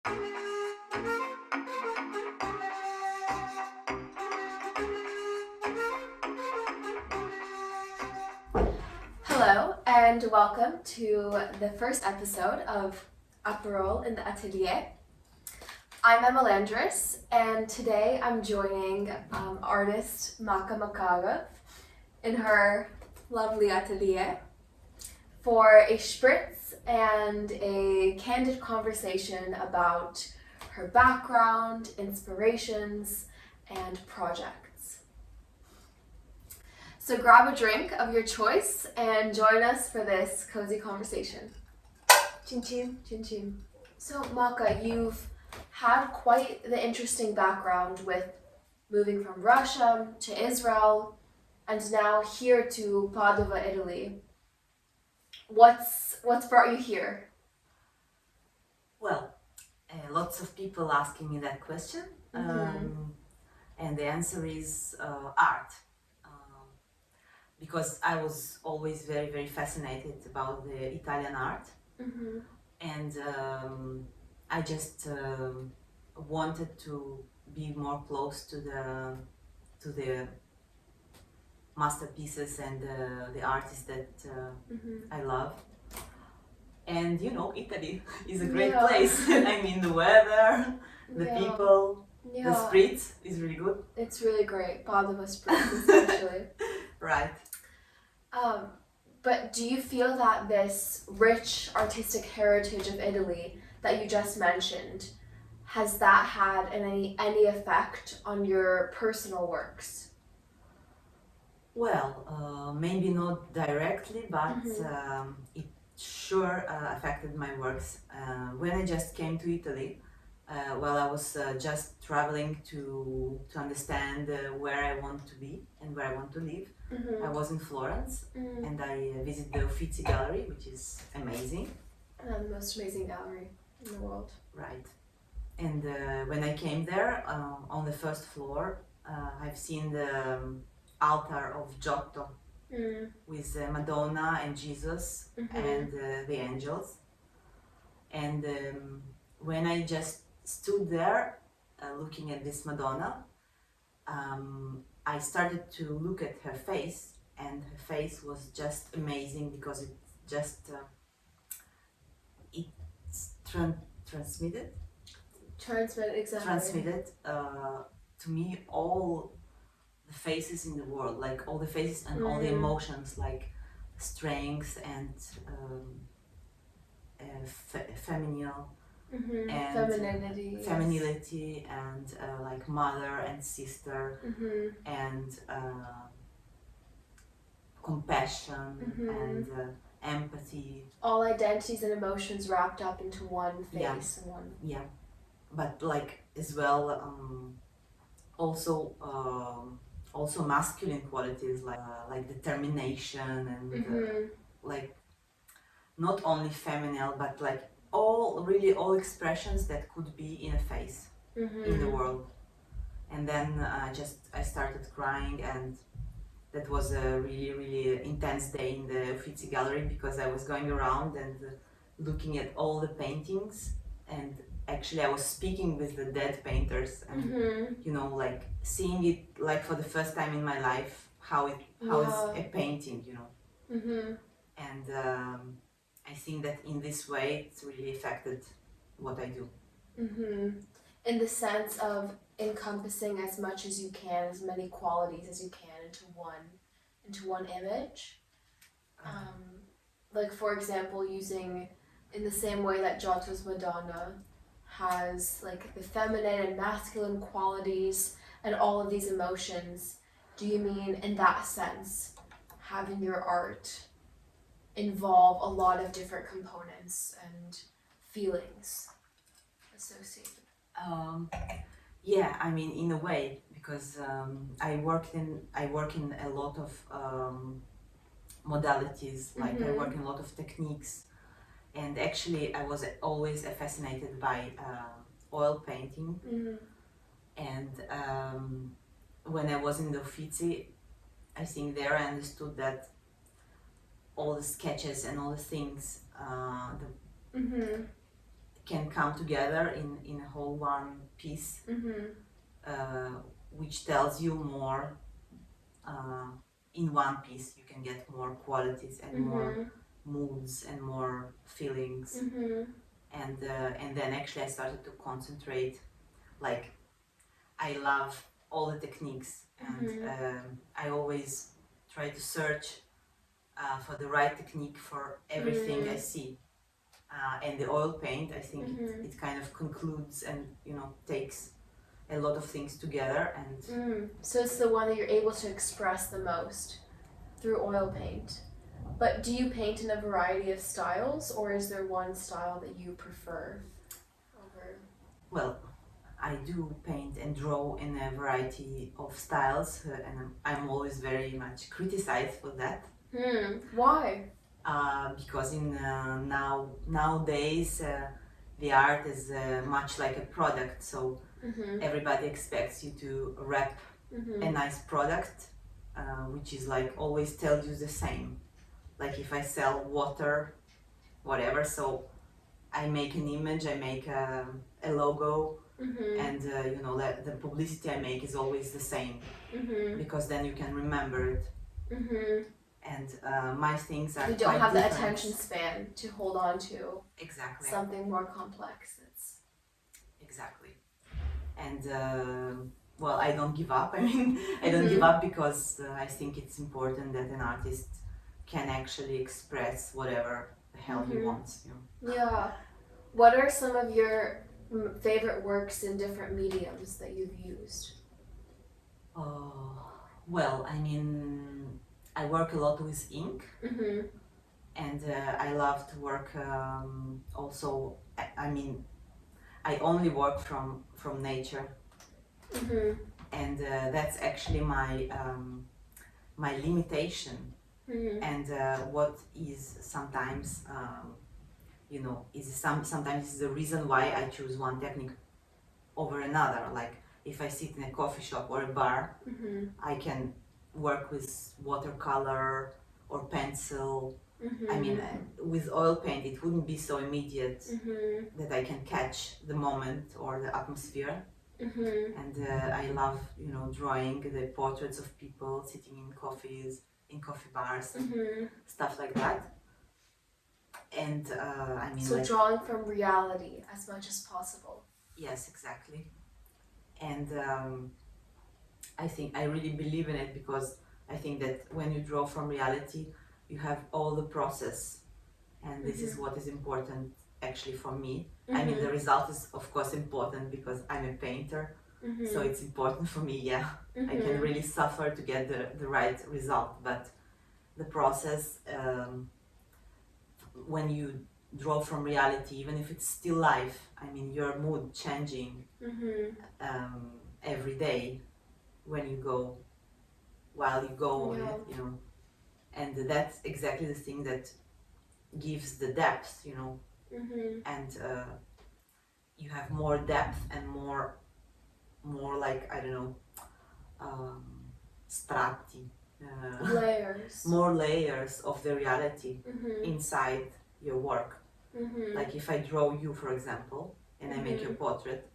Hello and welcome to the first episode of Aperol in the Atelier. I'm Emma Landris, and today I'm joining artist Maka Makarov in her lovely atelier for a spritz and a candid conversation about her background, inspirations, and projects. So grab a drink of your choice and join us for this cozy conversation. Chin chin. Chin chin. So Maka, you've had quite the interesting background with moving from Russia to Israel and now here to Padua, Italy. What's brought you here? Well, lots of people asking me that question, and the answer is art. Because I was always very, very fascinated about the Italian art, and I just wanted to be more close to the masterpieces and the artists that I love. And you know, Italy is a great place. I mean, the weather, the people, the spritz is really good. It's really great, Padua spritz especially. Right. But do you feel that this rich artistic heritage of Italy that you just mentioned, has that had any effect on your personal works? Well, maybe not directly, but it sure affected my works. When I just came to Italy, well, I was just traveling to understand where I want to be and where I want to live. I was in Florence and I visited the Uffizi Gallery, which is amazing. The most amazing gallery in the world. Right. And when I came there, on the first floor, I've seen the altar of Giotto with Madonna and Jesus and the angels. And when I just stood there looking at this Madonna, I started to look at her face, and her face was just amazing because it just transmitted to me all the faces in the world, like all the faces and all the emotions, like strength and feminine and femininity and like mother and sister and compassion and empathy. All identities and emotions wrapped up into one face and one. Yeah, but like as well, also masculine qualities like determination and like not only feminine, but like all expressions that could be in a face in the world. And then I started crying, and that was a really, really intense day in the Uffizi Gallery because I was going around and looking at all the paintings, and actually I was speaking with the dead painters and you know, like seeing it like for the first time in my life, how is a painting, you know. And I think that in this way it's really affected what I do. In the sense of encompassing as much as you can, as many qualities as you can into one image. Like for example, using in the same way that Giotto's Madonna has like the feminine and masculine qualities and all of these emotions. Do you mean in that sense having your art involve a lot of different components and feelings associated? Yeah, I mean, in a way, because I work in a lot of modalities, like I work in a lot of techniques, and actually I was always fascinated by oil painting. And when I was in the Uffizi, I think there I understood that all the sketches and all the things can come together in a whole one piece, which tells you more. In one piece you can get more qualities and more moods and more feelings, and then actually I started to concentrate. Like, I love all the techniques, and I always try to search for the right technique for everything I see. And the oil paint, I think it kind of concludes and takes a lot of things together. And so it's the one that you're able to express the most through oil paint. But do you paint in a variety of styles, or is there one style that you prefer over? Well, I do paint and draw in a variety of styles, and I'm always very much criticized for that. Why? Because nowadays the art is much like a product, so everybody expects you to wrap a nice product, which is like always tells you the same. Like, if I sell water, whatever, so I make an image, I make a logo, and the publicity I make is always the same, because then you can remember it. And my things are you don't quite have different. the attention span to hold on to Exactly. something more complex. Exactly. And well, I don't give up. I mean, I don't give up because I think it's important that an artist can actually express whatever the hell he wants. Yeah. What are some of your favorite works in different mediums that you've used? Well, I mean, I work a lot with ink, and I love to work also. I mean, I only work from nature, and that's actually my limitation. And what is sometimes sometimes is the reason why I choose one technique over another. Like, if I sit in a coffee shop or a bar, I can work with watercolor or pencil. I mean, with oil paint it wouldn't be so immediate that I can catch the moment or the atmosphere. And I love drawing the portraits of people sitting in coffee bars and stuff like that. And I mean, so drawing from reality as much as possible. Yes, exactly. And I think I really believe in it, because I think that when you draw from reality, you have all the process, and this is what is important actually for me. I mean, the result is of course important because I'm a painter, so it's important for me. Yeah, I can really suffer to get the right result, but the process, when you draw from reality, even if it's still life, I mean, your mood changing every day while you go on it, and that's exactly the thing that gives the depth, and you have more depth and more like, I don't know, strati, layers, more layers of the reality inside your work. Like, if I draw you, for example, and I make your portrait,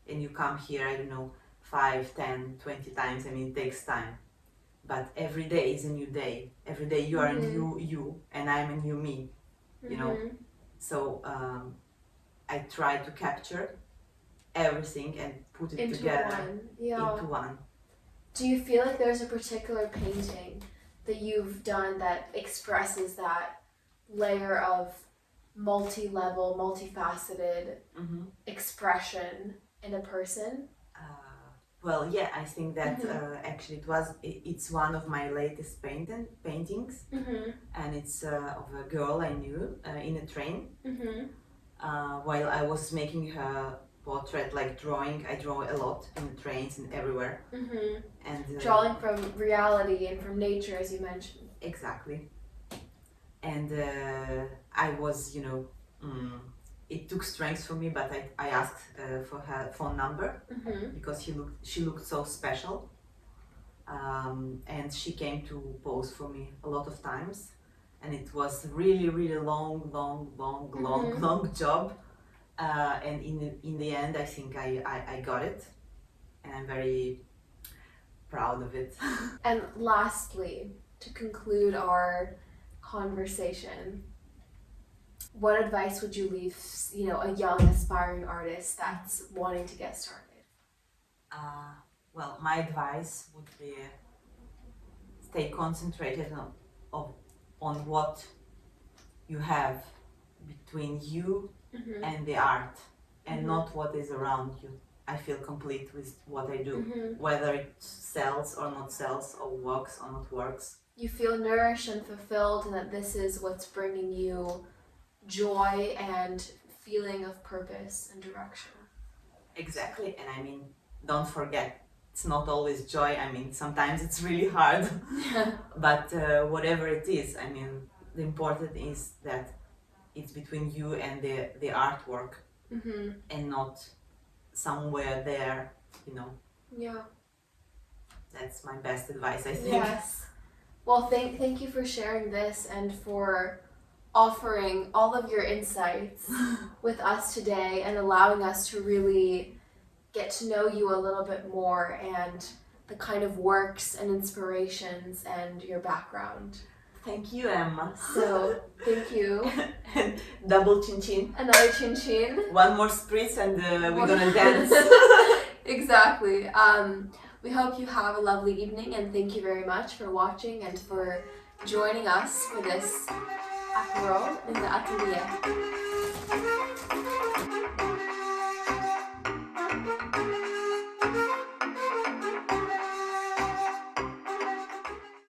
and you come here, I don't know, 5, 10, 20 times, I mean, it takes time, but every day is a new day. Every day you are a new you, and I'm a new me, so I try to capture everything and put it together into one. Do you feel like there's a particular painting that you've done that expresses that layer of multi-level, multifaceted expression in a person? Well, yeah, I think that actually it's one of my latest paintings, and it's of a girl I knew in a train. While I was making her portrait, like drawing, I draw a lot in the trains and everywhere. And drawing from reality and from nature, as you mentioned. Exactly. And I was, it took strength for me, but I asked for her phone number because she looked so special, and she came to pose for me a lot of times, and it was really long job, and in the end, I think I got it, and I'm very proud of it. And lastly, to conclude our conversation, what advice would you leave, a young aspiring artist that's wanting to get started? Well, my advice would be stay concentrated on what you have between you and the art, and not what is around you. I feel complete with what I do, whether it sells or not sells, or works or not works. You feel nourished and fulfilled, and that this is what's bringing you joy and feeling of purpose and direction. Exactly, and I mean, don't forget, it's not always joy. I mean, sometimes it's really hard, but whatever it is, I mean, the important is that it's between you and the artwork, and not somewhere there, Yeah. That's my best advice, I think. Yes. Well, thank you for sharing this and for offering all of your insights with us today and allowing us to really get to know you a little bit more and the kind of works and inspirations and your background. Thank you, Emma. So, thank you. Double chin chin. Another chin chin. One more spritz and we're gonna dance. Exactly. We hope you have a lovely evening, and thank you very much for watching and for joining us for this Aperol in the Atelier.